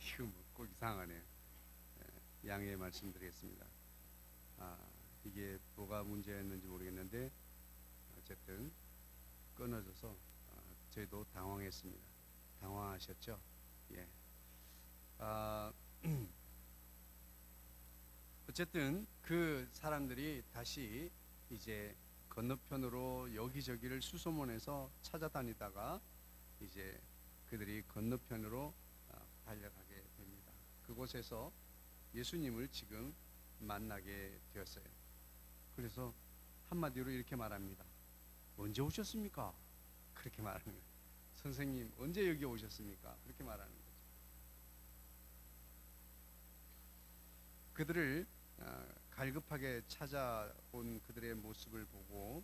이거 꼭 이상하네요. 양해 말씀드리겠습니다. 이게 뭐가 문제였는지 모르겠는데 어쨌든 끊어져서 저희도 당황했습니다. 당황하셨죠? 예. 어쨌든 그 사람들이 다시 이제 건너편으로 여기저기를 수소문해서 찾아다니다가 이제 그들이 건너편으로 달려가게 됩니다. 그곳에서 예수님을 지금 만나게 되었어요. 그래서 한마디로 이렇게 말합니다. 언제 오셨습니까? 그렇게 말하는 거예요. 선생님 언제 여기 오셨습니까? 그렇게 말하는 거죠. 그들을 갈급하게 찾아온 그들의 모습을 보고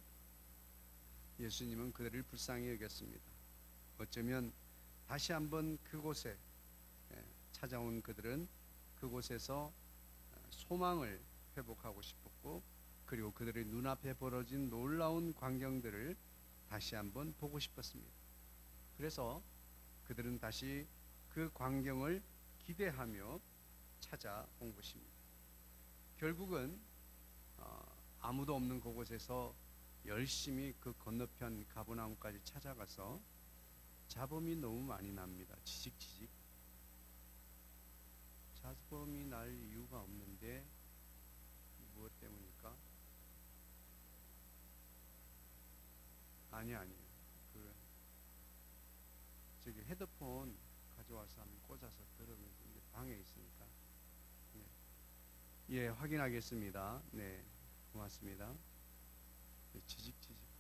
예수님은 그들을 불쌍히 여겼습니다. 어쩌면 다시 한번 그곳에 찾아온 그들은 그곳에서 소망을 회복하고 싶었고, 그리고 그들의 눈앞에 벌어진 놀라운 광경들을 다시 한번 보고 싶었습니다. 그래서 그들은 다시 그 광경을 기대하며 찾아온 것입니다. 결국은 아무도 없는 그곳에서 열심히 그 건너편 가버나움까지 찾아가서 잡음이 너무 많이 납니다. 지직지직. 잡음이 날 이유가 없는데 무엇 때문일까? 아니에요. 저기 헤드폰 가져와서 한번 꽂아서 들으면 이제 방에 있으니까. 네. 예, 확인하겠습니다. 네, 고맙습니다. 네, 지직지직.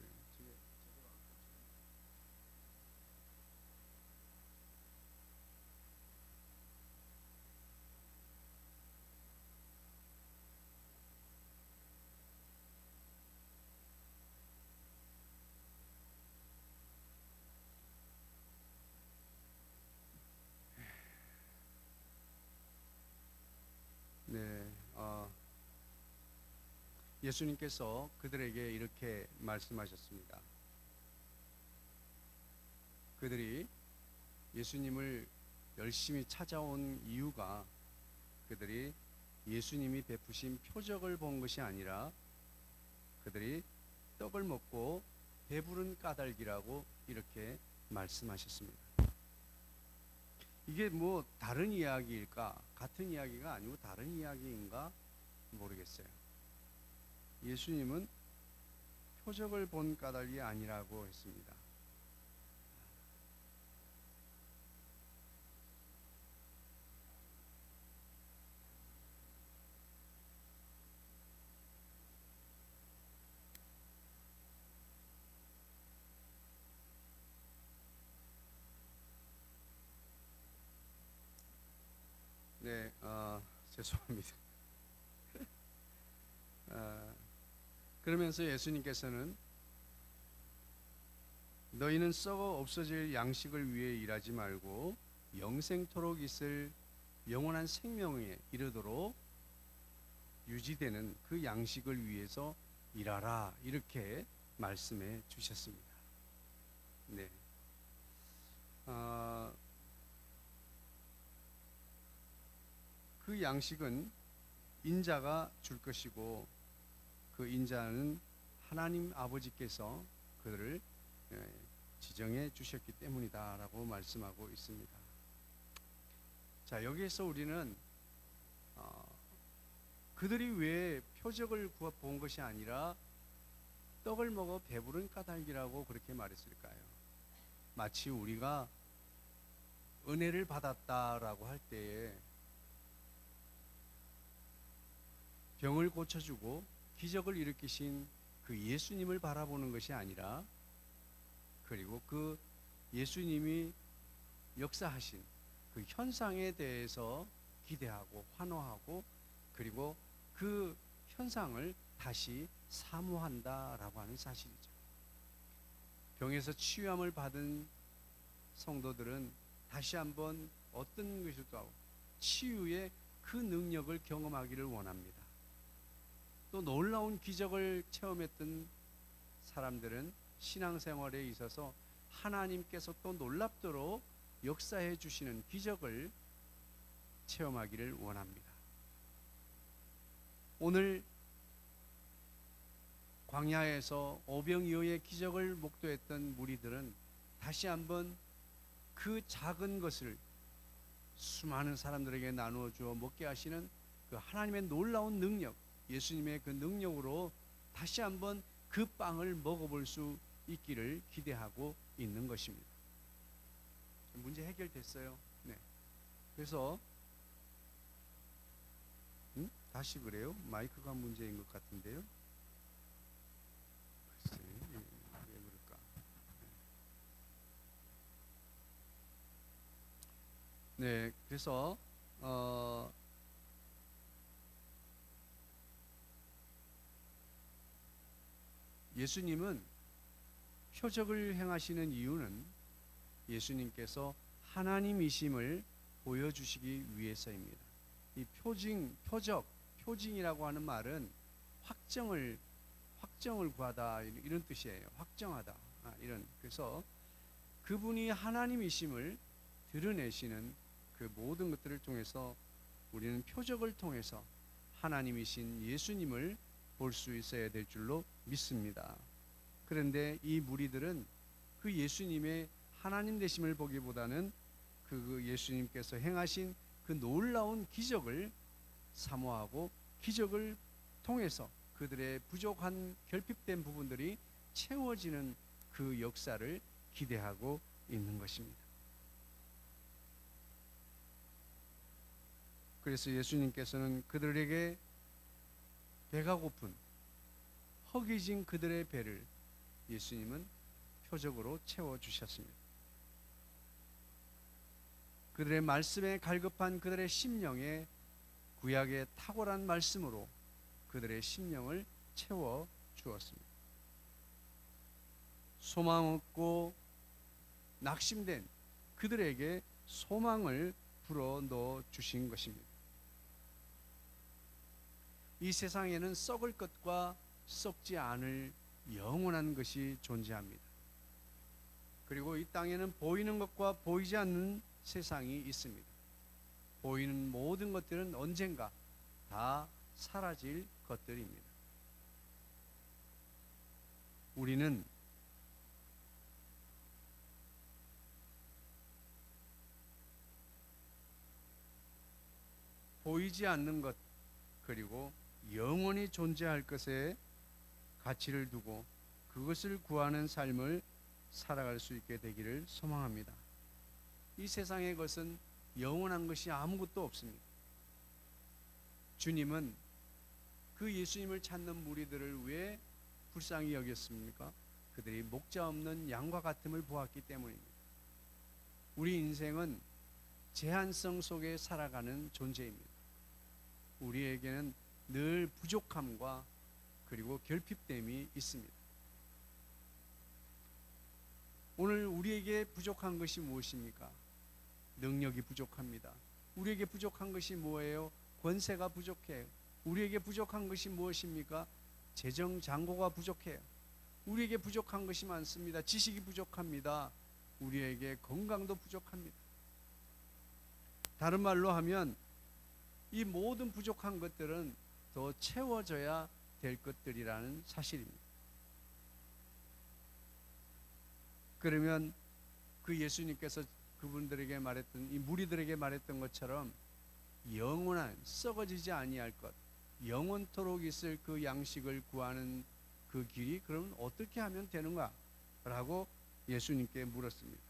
네, 예수님께서 그들에게 이렇게 말씀하셨습니다. 그들이 예수님을 열심히 찾아온 이유가 그들이 예수님이 베푸신 표적을 본 것이 아니라 그들이 떡을 먹고 배부른 까닭이라고 이렇게 말씀하셨습니다. 이게 뭐 다른 이야기일까? 같은 이야기가 아니고 다른 이야기인가 모르겠어요. 예수님은 표적을 본 까닭이 아니라고 했습니다. 네, 죄송합니다. 그러면서 예수님께서는 너희는 썩어 없어질 양식을 위해 일하지 말고 영생토록 있을 영원한 생명에 이르도록 유지되는 그 양식을 위해서 일하라, 이렇게 말씀해 주셨습니다. 네. 그 양식은 인자가 줄 것이고, 그 인자는 하나님 아버지께서 그들을 지정해 주셨기 때문이다 라고 말씀하고 있습니다. 자, 여기에서 우리는 그들이 왜 표적을 본 것이 아니라 떡을 먹어 배부른 까닭이라고 그렇게 말했을까요? 마치 우리가 은혜를 받았다라고 할 때에 병을 고쳐주고 기적을 일으키신 그 예수님을 바라보는 것이 아니라, 그리고 그 예수님이 역사하신 그 현상에 대해서 기대하고 환호하고, 그리고 그 현상을 다시 사모한다라고 하는 사실이죠. 병에서 치유함을 받은 성도들은 다시 한번 어떤 것일까? 치유의 그 능력을 경험하기를 원합니다. 또 놀라운 기적을 체험했던 사람들은 신앙생활에 있어서 하나님께서 또 놀랍도록 역사해 주시는 기적을 체험하기를 원합니다. 오늘 광야에서 오병이어의 기적을 목도했던 무리들은 다시 한번 그 작은 것을 수많은 사람들에게 나누어 주어 먹게 하시는 그 하나님의 놀라운 능력, 예수님의 그 능력으로 다시 한번 그 빵을 먹어볼 수 있기를 기대하고 있는 것입니다. 문제 해결됐어요. 네. 그래서 다시 그래요? 마이크가 문제인 것 같은데요. 글쎄, 왜 그럴까? 네, 그래서 예수님은 표적을 행하시는 이유는 예수님께서 하나님이심을 보여주시기 위해서입니다. 이 표징이라고 하는 말은 확정을 구하다 이런 뜻이에요. 확정하다 이런. 그래서 그분이 하나님이심을 드러내시는 그 모든 것들을 통해서 우리는 표적을 통해서 하나님이신 예수님을 볼 수 있어야 될 줄로 믿습니다. 그런데 이 무리들은 그 예수님의 하나님 되심을 보기보다는 그 예수님께서 행하신 그 놀라운 기적을 사모하고 기적을 통해서 그들의 부족한 결핍된 부분들이 채워지는 그 역사를 기대하고 있는 것입니다. 그래서 예수님께서는 그들에게 배가 고픈 허기진 그들의 배를 예수님은 표적으로 채워주셨습니다. 그들의 말씀에 갈급한 그들의 심령에 구약의 탁월한 말씀으로 그들의 심령을 채워주었습니다. 소망 없고 낙심된 그들에게 소망을 불어넣어 주신 것입니다. 이 세상에는 썩을 것과 썩지 않을 영원한 것이 존재합니다. 그리고 이 땅에는 보이는 것과 보이지 않는 세상이 있습니다. 보이는 모든 것들은 언젠가 다 사라질 것들입니다. 우리는 보이지 않는 것 그리고 영원히 존재할 것에 가치를 두고 그것을 구하는 삶을 살아갈 수 있게 되기를 소망합니다. 이 세상의 것은 영원한 것이 아무것도 없습니다. 주님은 그 예수님을 찾는 무리들을 왜 불쌍히 여겼습니까? 그들이 목자 없는 양과 같음을 보았기 때문입니다. 우리 인생은 제한성 속에 살아가는 존재입니다. 우리에게는 늘 부족함과 그리고 결핍됨이 있습니다. 오늘 우리에게 부족한 것이 무엇입니까? 능력이 부족합니다. 우리에게 부족한 것이 뭐예요? 권세가 부족해요. 우리에게 부족한 것이 무엇입니까? 재정 잔고가 부족해요. 우리에게 부족한 것이 많습니다. 지식이 부족합니다. 우리에게 건강도 부족합니다. 다른 말로 하면 이 모든 부족한 것들은 더 채워져야 될 것들이라는 사실입니다. 그러면 그 예수님께서 그분들에게 말했던 이 무리들에게 말했던 것처럼 영원한 썩어지지 아니할 것, 영원토록 있을 그 양식을 구하는 그 길이 그럼 어떻게 하면 되는가? 라고 예수님께 물었습니다.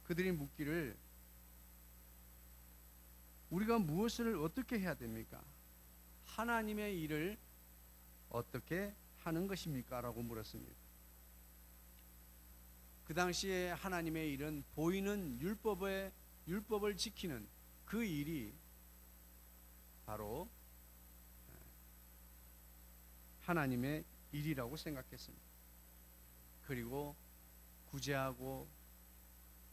그들이 묻기를 우리가 무엇을 어떻게 해야 됩니까? 하나님의 일을 어떻게 하는 것입니까? 라고 물었습니다. 그 당시에 하나님의 일은 보이는 율법을 지키는 그 일이 바로 하나님의 일이라고 생각했습니다. 그리고 구제하고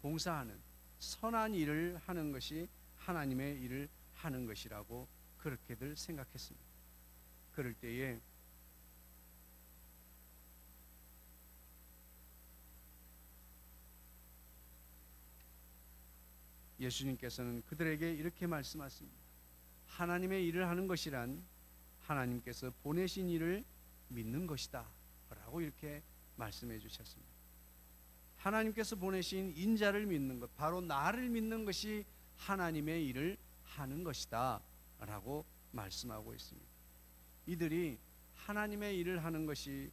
봉사하는 선한 일을 하는 것이 하나님의 일을 하는 것이라고 그렇게들 생각했습니다. 그럴 때에 예수님께서는 그들에게 이렇게 말씀하십니다. 하나님의 일을 하는 것이란 하나님께서 보내신 일을 믿는 것이다 라고 이렇게 말씀해 주셨습니다. 하나님께서 보내신 인자를 믿는 것, 바로 나를 믿는 것이 하나님의 일을 하는 것이다 라고 말씀하고 있습니다. 이들이 하나님의 일을 하는 것이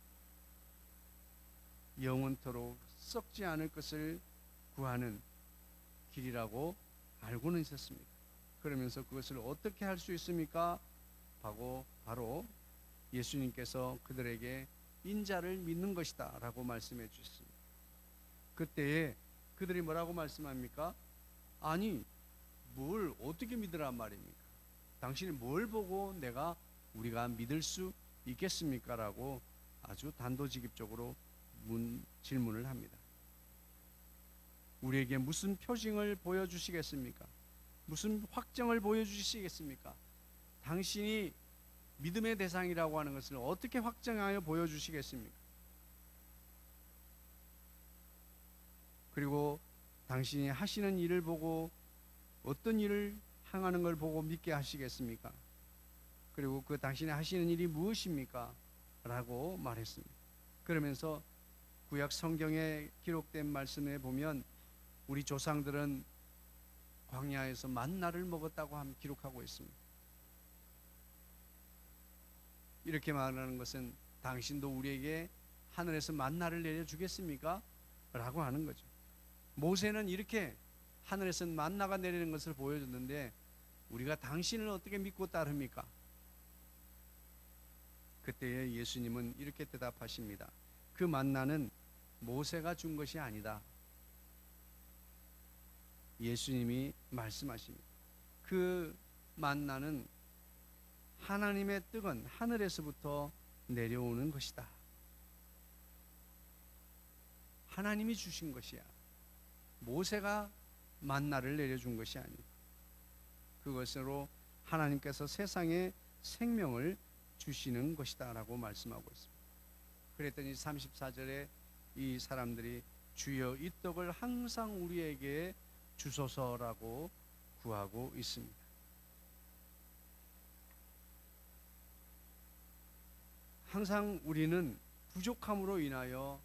영원토록 썩지 않을 것을 구하는 길이라고 알고는 있었습니다. 그러면서 그것을 어떻게 할 수 있습니까? 바로 예수님께서 그들에게 인자를 믿는 것이다 라고 말씀해 주셨습니다. 그때에 그들이 뭐라고 말씀합니까? 아니, 뭘 어떻게 믿으란 말입니까? 당신이 뭘 보고 우리가 믿을 수 있겠습니까? 라고 아주 단도직입적으로 질문을 합니다. 우리에게 무슨 표징을 보여주시겠습니까? 무슨 확정을 보여주시겠습니까? 당신이 믿음의 대상이라고 하는 것을 어떻게 확정하여 보여주시겠습니까? 그리고 당신이 하시는 일을 보고 어떤 일을 행하는 걸 보고 믿게 하시겠습니까? 그리고 그 당신이 하시는 일이 무엇입니까? 라고 말했습니다. 그러면서 구약 성경에 기록된 말씀에 보면 우리 조상들은 광야에서 만나를 먹었다고 기록하고 있습니다. 이렇게 말하는 것은 당신도 우리에게 하늘에서 만나를 내려주겠습니까? 라고 하는 거죠. 모세는 이렇게 하늘에서 만나가 내리는 것을 보여줬는데 우리가 당신을 어떻게 믿고 따릅니까? 그때에 예수님은 이렇게 대답하십니다. 그 만나는 모세가 준 것이 아니다. 예수님이 말씀하십니다. 그 만나는 하나님의 뜻은 하늘에서부터 내려오는 것이다. 하나님이 주신 것이야. 모세가 만나를 내려준 것이 아니다. 그것으로 하나님께서 세상에 생명을 주시는 것이다 라고 말씀하고 있습니다. 그랬더니 34절에 이 사람들이 주여 이 떡을 항상 우리에게 주소서라고 구하고 있습니다. 항상 우리는 부족함으로 인하여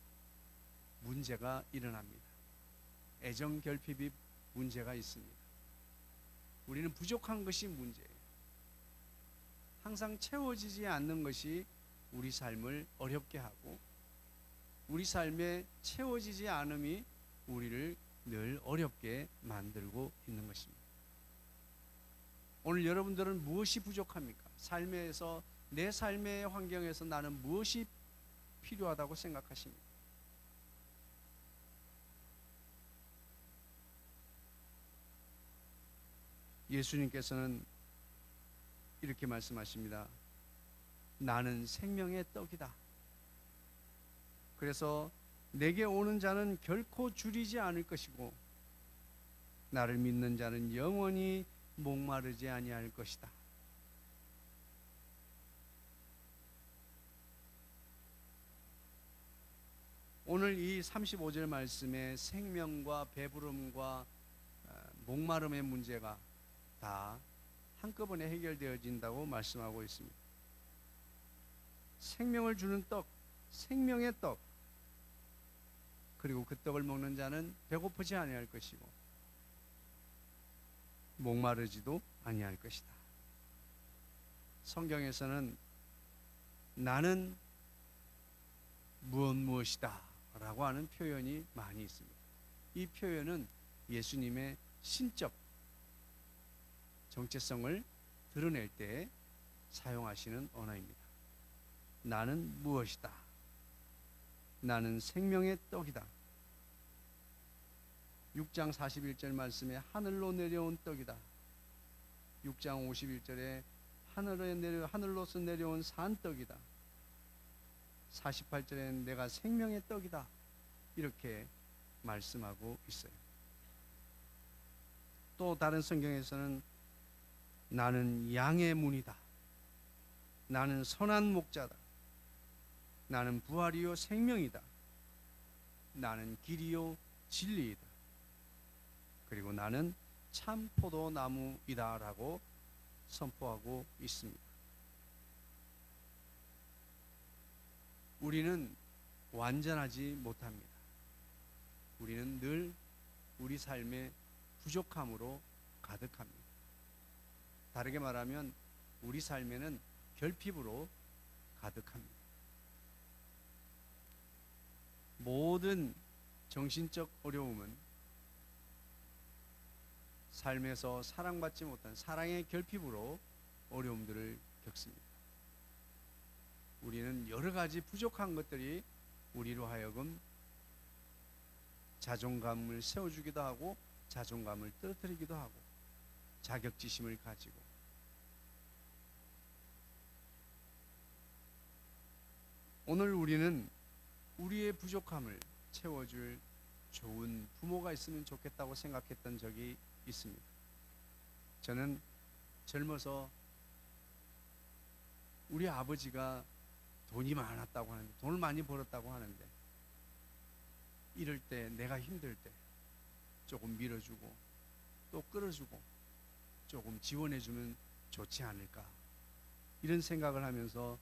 문제가 일어납니다. 애정 결핍이 문제가 있습니다. 우리는 부족한 것이 문제예요. 항상 채워지지 않는 것이 우리 삶을 어렵게 하고 우리 삶에 채워지지 않음이 우리를 늘 어렵게 만들고 있는 것입니다. 오늘 여러분들은 무엇이 부족합니까? 삶에서 내 삶의 환경에서 나는 무엇이 필요하다고 생각하십니까? 예수님께서는 이렇게 말씀하십니다. 나는 생명의 떡이다. 그래서 내게 오는 자는 결코 줄이지 않을 것이고 나를 믿는 자는 영원히 목마르지 아니할 것이다. 오늘 이 35절 말씀에 생명과 배부름과 목마름의 문제가 다 한꺼번에 해결되어진다고 말씀하고 있습니다. 생명을 주는 떡, 생명의 떡, 그리고 그 떡을 먹는 자는 배고프지 아니할 것이고 목마르지도 아니할 것이다. 성경에서는 나는 무엇이다 라고 하는 표현이 많이 있습니다. 이 표현은 예수님의 신적 정체성을 드러낼 때 사용하시는 언어입니다. 나는 무엇이다. 나는 생명의 떡이다. 6장 41절 말씀에 하늘로 내려온 떡이다. 6장 51절에 하늘로서 내려온 산떡이다. 48절에는 내가 생명의 떡이다. 이렇게 말씀하고 있어요. 또 다른 성경에서는 나는 양의 문이다. 나는 선한 목자다. 나는 부활이요 생명이다. 나는 길이요 진리이다. 그리고 나는 참 포도나무이다라고 선포하고 있습니다. 우리는 완전하지 못합니다. 우리는 늘 우리 삶의 부족함으로 가득합니다. 다르게 말하면 우리 삶에는 결핍으로 가득합니다. 모든 정신적 어려움은 삶에서 사랑받지 못한 사랑의 결핍으로 어려움들을 겪습니다. 우리는 여러 가지 부족한 것들이 우리로 하여금 자존감을 세워주기도 하고 자존감을 떨어뜨리기도 하고 자격지심을 가지고 오늘 우리는 우리의 부족함을 채워줄 좋은 부모가 있으면 좋겠다고 생각했던 적이 있습니다. 저는 젊어서 우리 아버지가 돈이 많았다고 하는데, 돈을 많이 벌었다고 하는데, 이럴 때 내가 힘들 때 조금 밀어주고 또 끌어주고 조금 지원해주면 좋지 않을까, 이런 생각을 하면서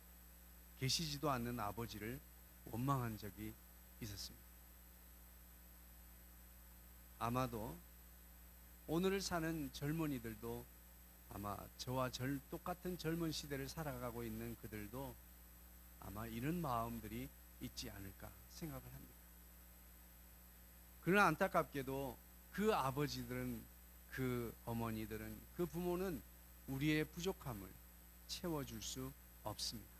계시지도 않는 아버지를 원망한 적이 있었습니다. 아마도 오늘을 사는 젊은이들도 아마 저와 똑같은 젊은 시대를 살아가고 있는 그들도 아마 이런 마음들이 있지 않을까 생각을 합니다. 그러나 안타깝게도 그 아버지들은, 그 어머니들은, 그 부모는 우리의 부족함을 채워줄 수 없습니다.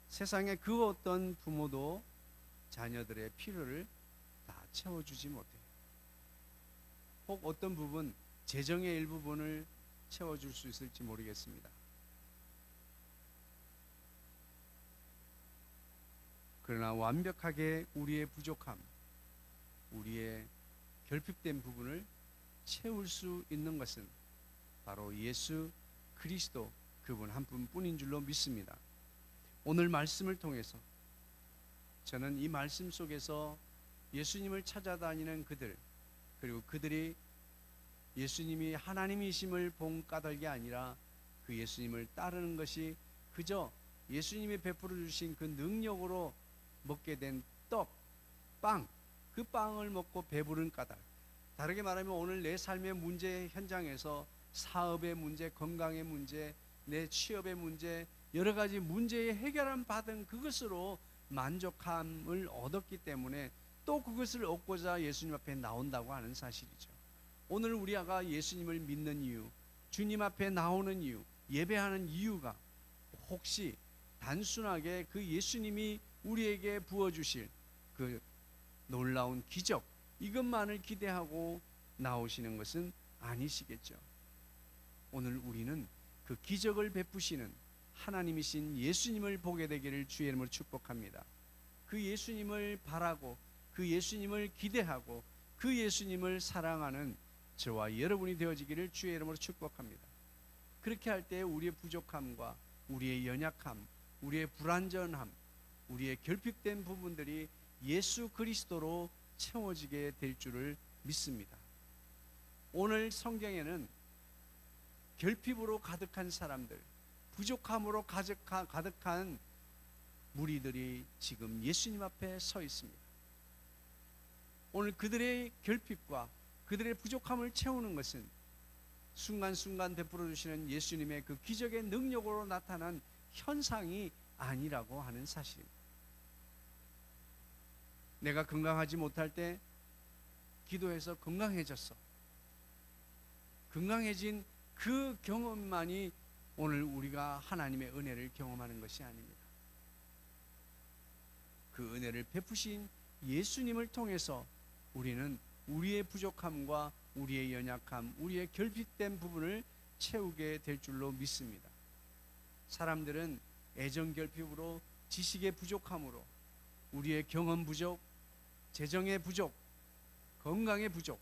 세상에 그 어떤 부모도 자녀들의 필요를 다 채워주지 못해요. 혹 어떤 부분, 재정의 일부분을 채워줄 수 있을지 모르겠습니다. 그러나 완벽하게 우리의 부족함, 우리의 결핍된 부분을 채울 수 있는 것은 바로 예수 그리스도, 그분 한 분뿐인 줄로 믿습니다. 오늘 말씀을 통해서 저는 이 말씀 속에서 예수님을 찾아다니는 그들, 그리고 그들이 예수님이 하나님이심을 본 까닭이 아니라 그 예수님을 따르는 것이 그저 예수님이 베풀어 주신 그 능력으로 먹게 된 떡, 빵, 그 빵을 먹고 배부른 까닭. 다르게 말하면 오늘 내 삶의 문제 현장에서 사업의 문제, 건강의 문제, 내 취업의 문제, 여러 가지 문제의 해결을 받은 그것으로 만족함을 얻었기 때문에 또 그것을 얻고자 예수님 앞에 나온다고 하는 사실이죠. 오늘 우리가 예수님을 믿는 이유, 주님 앞에 나오는 이유, 예배하는 이유가 혹시 단순하게 그 예수님이 우리에게 부어주실 그 놀라운 기적, 이것만을 기대하고 나오시는 것은 아니시겠죠. 오늘 우리는 그 기적을 베푸시는 하나님이신 예수님을 보게 되기를 주의 이름으로 축복합니다. 그 예수님을 바라고 그 예수님을 기대하고 그 예수님을 사랑하는 저와 여러분이 되어지기를 주의 이름으로 축복합니다. 그렇게 할 때 우리의 부족함과 우리의 연약함, 우리의 불완전함, 우리의 결핍된 부분들이 예수 그리스도로 채워지게 될 줄을 믿습니다. 오늘 성경에는 결핍으로 가득한 사람들, 부족함으로 가득한 무리들이 지금 예수님 앞에 서 있습니다. 오늘 그들의 결핍과 그들의 부족함을 채우는 것은 순간순간 베풀어 주시는 예수님의 그 기적의 능력으로 나타난 현상이 아니라고 하는 사실입니다. 내가 건강하지 못할 때 기도해서 건강해졌어. 건강해진 그 경험만이 오늘 우리가 하나님의 은혜를 경험하는 것이 아닙니다. 그 은혜를 베푸신 예수님을 통해서 우리는 우리의 부족함과 우리의 연약함, 우리의 결핍된 부분을 채우게 될 줄로 믿습니다. 사람들은 애정 결핍으로, 지식의 부족함으로, 우리의 경험 부족, 재정의 부족, 건강의 부족,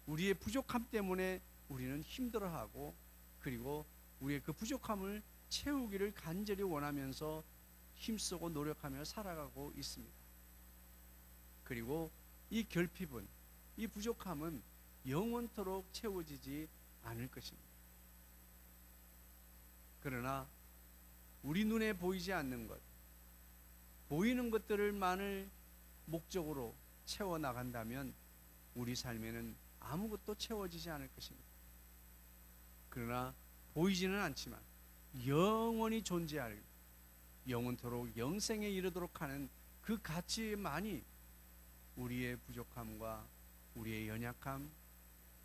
우리의 부족함 때문에 우리는 힘들어하고, 그리고 우리의 그 부족함을 채우기를 간절히 원하면서 힘쓰고 노력하며 살아가고 있습니다. 그리고 이 결핍은, 이 부족함은 영원토록 채워지지 않을 것입니다. 그러나 우리 눈에 보이지 않는 것, 보이는 것들만을 목적으로 채워나간다면 우리 삶에는 아무것도 채워지지 않을 것입니다. 그러나 보이지는 않지만 영원히 존재할, 영원토록 영생에 이르도록 하는 그 가치만이 우리의 부족함과 우리의 연약함,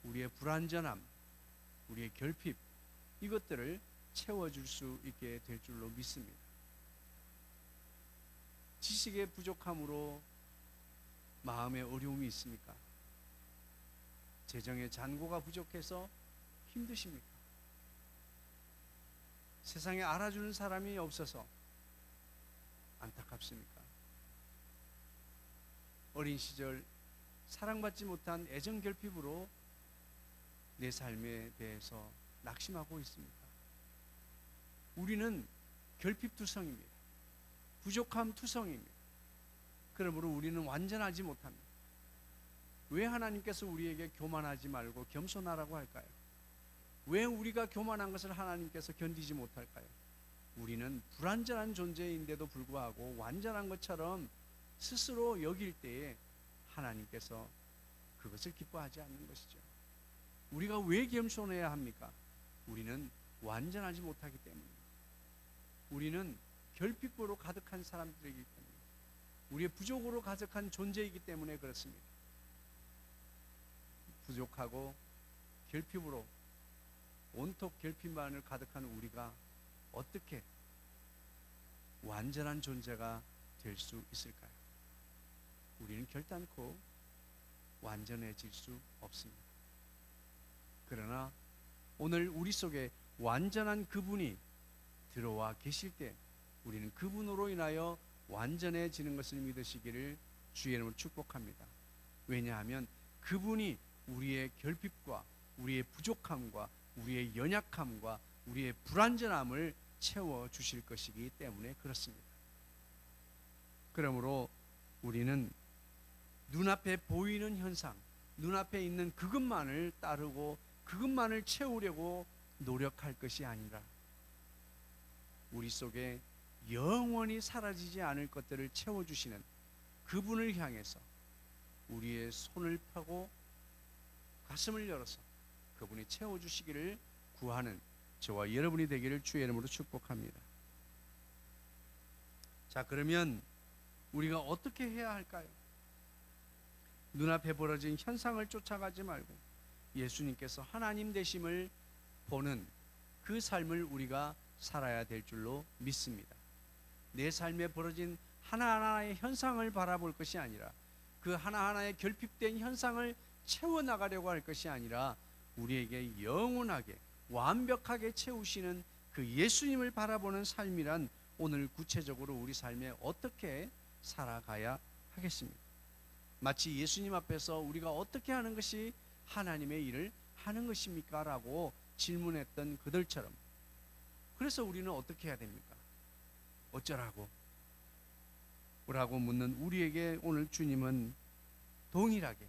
우리의 불완전함, 우리의 결핍, 이것들을 채워줄 수 있게 될 줄로 믿습니다. 지식의 부족함으로 마음의 어려움이 있습니까? 재정의 잔고가 부족해서 힘드십니까? 세상에 알아주는 사람이 없어서 안타깝습니까? 어린 시절 사랑받지 못한 애정 결핍으로 내 삶에 대해서 낙심하고 있습니까? 우리는 결핍투성입니다. 부족함투성입니다. 그러므로 우리는 완전하지 못합니다. 왜 하나님께서 우리에게 교만하지 말고 겸손하라고 할까요? 왜 우리가 교만한 것을 하나님께서 견디지 못할까요? 우리는 불완전한 존재인데도 불구하고 완전한 것처럼 스스로 여길 때에 하나님께서 그것을 기뻐하지 않는 것이죠. 우리가 왜 겸손해야 합니까? 우리는 완전하지 못하기 때문입니다. 우리는 결핍으로 가득한 사람들이기 때문에, 우리의 부족으로 가득한 존재이기 때문에 그렇습니다. 부족하고 결핍으로 온통 결핍만을 가득한 우리가 어떻게 완전한 존재가 될 수 있을까요? 우리는 결단코 완전해질 수 없습니다. 그러나 오늘 우리 속에 완전한 그분이 들어와 계실 때 우리는 그분으로 인하여 완전해지는 것을 믿으시기를 주의 이름으로 축복합니다. 왜냐하면 그분이 우리의 결핍과 우리의 부족함과 우리의 연약함과 우리의 불완전함을 채워주실 것이기 때문에 그렇습니다. 그러므로 우리는 눈앞에 보이는 현상, 눈앞에 있는 그것만을 따르고 그것만을 채우려고 노력할 것이 아니라 우리 속에 영원히 사라지지 않을 것들을 채워주시는 그분을 향해서 우리의 손을 펴고 가슴을 열어서 그분이 채워주시기를 구하는 저와 여러분이 되기를 주의 이름으로 축복합니다. 자, 그러면 우리가 어떻게 해야 할까요? 눈앞에 벌어진 현상을 쫓아가지 말고 예수님께서 하나님 되심을 보는 그 삶을 우리가 살아야 될 줄로 믿습니다. 내 삶에 벌어진 하나하나의 현상을 바라볼 것이 아니라 그 하나하나의 결핍된 현상을 채워나가려고 할 것이 아니라 우리에게 영원하게 완벽하게 채우시는 그 예수님을 바라보는 삶이란 오늘 구체적으로 우리 삶에 어떻게 살아가야 하겠습니까? 마치 예수님 앞에서 우리가 어떻게 하는 것이 하나님의 일을 하는 것입니까? 라고 질문했던 그들처럼, 그래서 우리는 어떻게 해야 됩니까? 어쩌라고? 라고 묻는 우리에게 오늘 주님은 동일하게,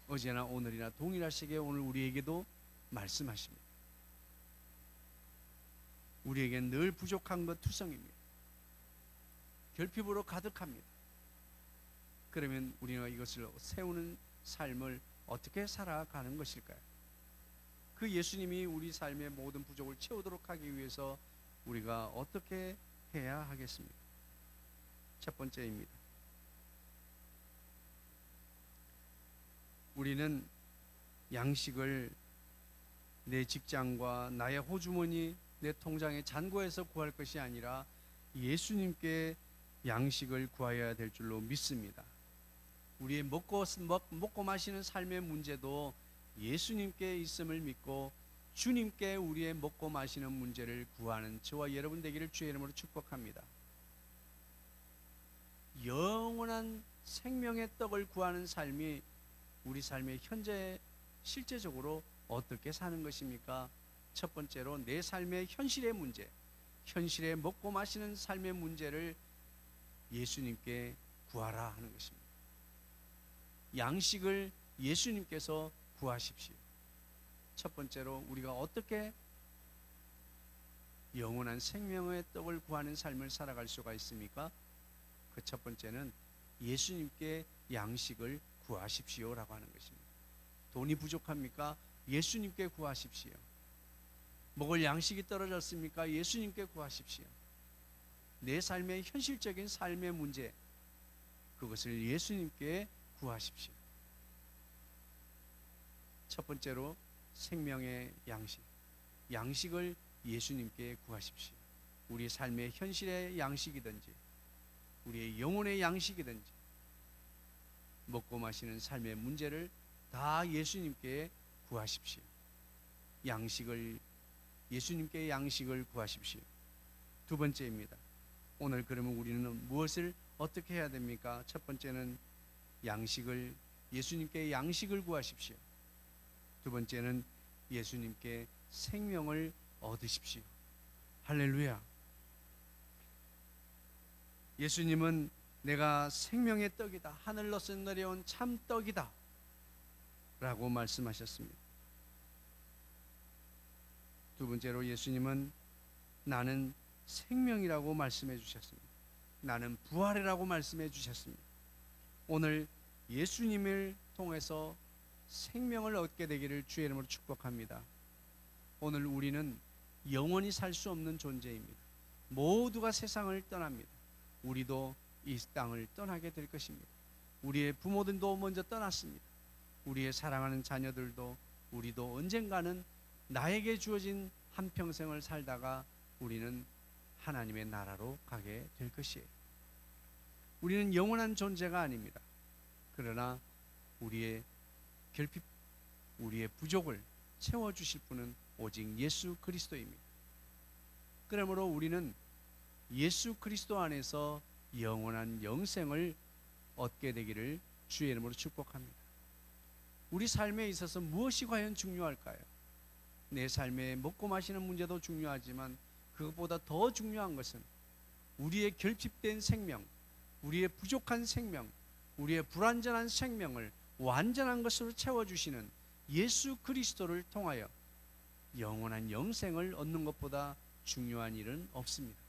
어제나 오늘이나 동일하시게 오늘 우리에게도 말씀하십니다. 우리에겐 늘 부족한 것 투성입니다. 결핍으로 가득합니다. 그러면 우리가 이것을 세우는 삶을 어떻게 살아가는 것일까요? 그 예수님이 우리 삶의 모든 부족을 채우도록 하기 위해서 우리가 어떻게 해야 하겠습니까? 첫 번째입니다. 우리는 양식을 내 직장과 나의 호주머니, 내 통장의 잔고에서 구할 것이 아니라 예수님께 양식을 구하여야 될 줄로 믿습니다. 우리의 먹고 마시는 삶의 문제도 예수님께 있음을 믿고 주님께 우리의 먹고 마시는 문제를 구하는 저와 여러분 되기를 주의 이름으로 축복합니다. 영원한 생명의 떡을 구하는 삶이 우리 삶의 현재 실제적으로 어떻게 사는 것입니까? 첫 번째로 내 삶의 현실의 문제, 현실에 먹고 마시는 삶의 문제를 예수님께 구하라 하는 것입니다. 양식을 예수님께서 구하십시오. 첫 번째로 우리가 어떻게 영원한 생명의 떡을 구하는 삶을 살아갈 수가 있습니까? 그 첫 번째는 예수님께 양식을 구하십시오라고 하는 것입니다. 돈이 부족합니까? 예수님께 구하십시오. 먹을 양식이 떨어졌습니까? 예수님께 구하십시오. 내 삶의 현실적인 삶의 문제, 그것을 예수님께 구하십시오. 첫 번째로 생명의 양식, 양식을 예수님께 구하십시오. 우리 삶의 현실의 양식이든지 우리의 영혼의 양식이든지 먹고 마시는 삶의 문제를 다 예수님께 구하십시오. 양식을 예수님께 양식을 구하십시오. 두 번째입니다. 오늘 그러면 우리는 무엇을 어떻게 해야 됩니까? 첫 번째는 양식을 예수님께 양식을 구하십시오. 두 번째는 예수님께 생명을 얻으십시오. 할렐루야. 예수님은 내가 생명의 떡이다, 하늘로서 내려온 참 떡이다 라고 말씀하셨습니다. 두 번째로 예수님은 나는 생명이라고 말씀해 주셨습니다. 나는 부활이라고 말씀해 주셨습니다. 오늘 예수님을 통해서 생명을 얻게 되기를 주의 이름으로 축복합니다. 오늘 우리는 영원히 살 수 없는 존재입니다. 모두가 세상을 떠납니다. 우리도 이 땅을 떠나게 될 것입니다. 우리의 부모들도 먼저 떠났습니다. 우리의 사랑하는 자녀들도, 우리도 언젠가는 나에게 주어진 한평생을 살다가 우리는 하나님의 나라로 가게 될 것이에요. 우리는 영원한 존재가 아닙니다. 그러나 우리의 결핍, 우리의 부족을 채워주실 분은 오직 예수 그리스도입니다. 그러므로 우리는 예수 그리스도 안에서 영원한 영생을 얻게 되기를 주의 이름으로 축복합니다. 우리 삶에 있어서 무엇이 과연 중요할까요? 내 삶에 먹고 마시는 문제도 중요하지만 그것보다 더 중요한 것은 우리의 결핍된 생명, 우리의 부족한 생명, 우리의 불완전한 생명을 완전한 것으로 채워주시는 예수 그리스도를 통하여 영원한 영생을 얻는 것보다 중요한 일은 없습니다.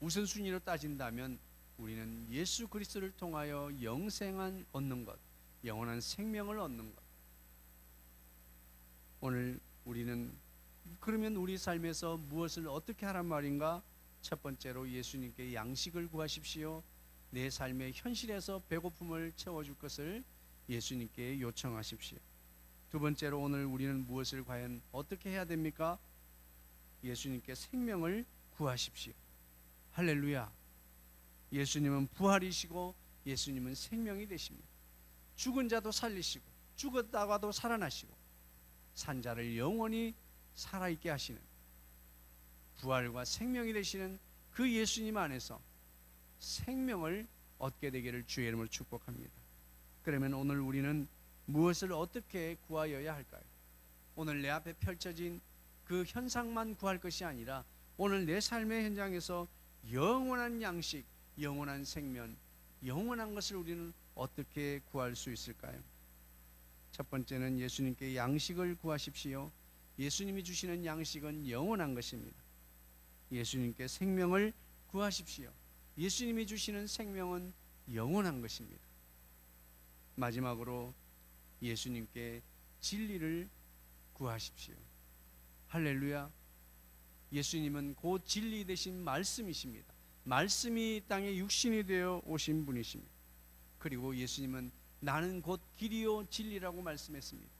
우선순위로 따진다면 우리는 예수 그리스도를 통하여 영생을 얻는 것, 영원한 생명을 얻는 것. 오늘 우리는 그러면 우리 삶에서 무엇을 어떻게 하란 말인가? 첫 번째로 예수님께 양식을 구하십시오. 내 삶의 현실에서 배고픔을 채워줄 것을 예수님께 요청하십시오. 두 번째로 오늘 우리는 무엇을 과연 어떻게 해야 됩니까? 예수님께 생명을 구하십시오. 할렐루야. 예수님은 부활이시고 예수님은 생명이 되십니다. 죽은 자도 살리시고 죽었다가도 살아나시고 산 자를 영원히 살아있게 하시는 부활과 생명이 되시는 그 예수님 안에서 생명을 얻게 되기를 주의 이름으로 축복합니다. 그러면 오늘 우리는 무엇을 어떻게 구하여야 할까요? 오늘 내 앞에 펼쳐진 그 현상만 구할 것이 아니라 오늘 내 삶의 현장에서 영원한 양식, 영원한 생명, 영원한 것을 우리는 어떻게 구할 수 있을까요? 첫 번째는 예수님께 양식을 구하십시오. 예수님이 주시는 양식은 영원한 것입니다. 예수님께 생명을 구하십시오. 예수님이 주시는 생명은 영원한 것입니다. 마지막으로 예수님께 진리를 구하십시오. 할렐루야. 예수님은 곧 진리 되신 말씀이십니다. 말씀이 땅에 육신이 되어 오신 분이십니다. 그리고 예수님은 나는 곧 길이요 진리라고 말씀했습니다.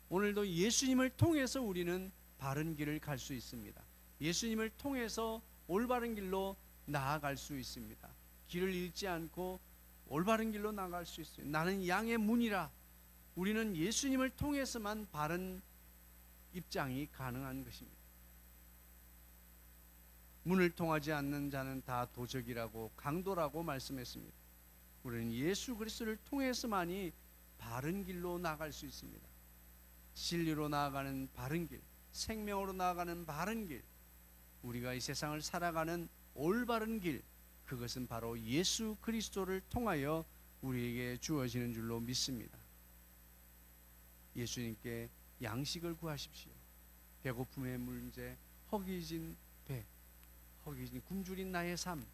오늘도 예수님을 통해서 우리는 바른 길을 갈 수 있습니다. 예수님을 통해서 올바른 길로 나아갈 수 있습니다. 길을 잃지 않고 올바른 길로 나아갈 수 있어요. 나는 양의 문이라. 우리는 예수님을 통해서만 바른 입장이 가능한 것입니다. 문을 통하지 않는 자는 다 도적이라고 강도라고 말씀했습니다. 우리는 예수 그리스도를 통해서만이 바른 길로 나아갈 수 있습니다. 진리로 나아가는 바른 길, 생명으로 나아가는 바른 길, 우리가 이 세상을 살아가는 올바른 길, 그것은 바로 예수 그리스도를 통하여 우리에게 주어지는 줄로 믿습니다. 예수님께 양식을 구하십시오. 배고픔의 문제, 허기진 배, 허기진 굶주린 나의 삶,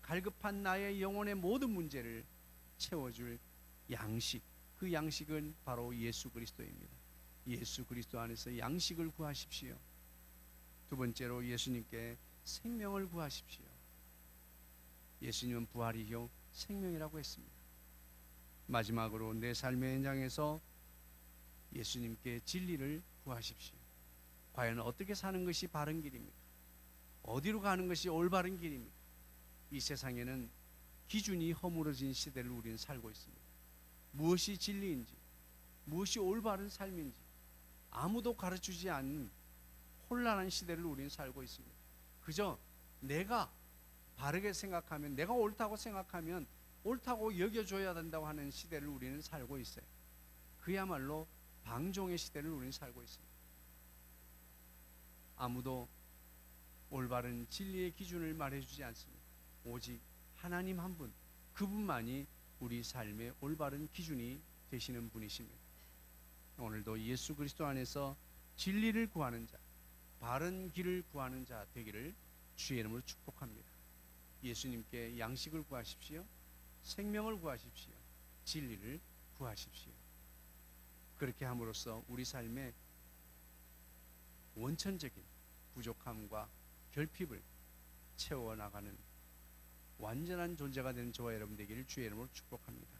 갈급한 나의 영혼의 모든 문제를 채워줄 양식, 그 양식은 바로 예수 그리스도입니다. 예수 그리스도 안에서 양식을 구하십시오. 두 번째로 예수님께 생명을 구하십시오. 예수님은 부활이요 생명이라고 했습니다. 마지막으로 내 삶의 현장에서 예수님께 진리를 구하십시오. 과연 어떻게 사는 것이 바른 길입니까? 어디로 가는 것이 올바른 길입니까? 이 세상에는 기준이 허물어진 시대를 우리는 살고 있습니다. 무엇이 진리인지, 무엇이 올바른 삶인지 아무도 가르치지 않는 혼란한 시대를 우리는 살고 있습니다. 그저 내가 바르게 생각하면, 내가 옳다고 생각하면 옳다고 여겨줘야 된다고 하는 시대를 우리는 살고 있어요. 그야말로 방종의 시대를 우리는 살고 있습니다. 아무도 올바른 진리의 기준을 말해주지 않습니다. 오직 하나님 한 분, 그분만이 우리 삶의 올바른 기준이 되시는 분이십니다. 오늘도 예수 그리스도 안에서 진리를 구하는 자, 바른 길을 구하는 자 되기를 주의 이름으로 축복합니다. 예수님께 양식을 구하십시오. 생명을 구하십시오. 진리를 구하십시오. 그렇게 함으로써 우리 삶의 원천적인 부족함과 결핍을 채워나가는 완전한 존재가 되는 저와 여러분 되기를 주의 이름으로 축복합니다.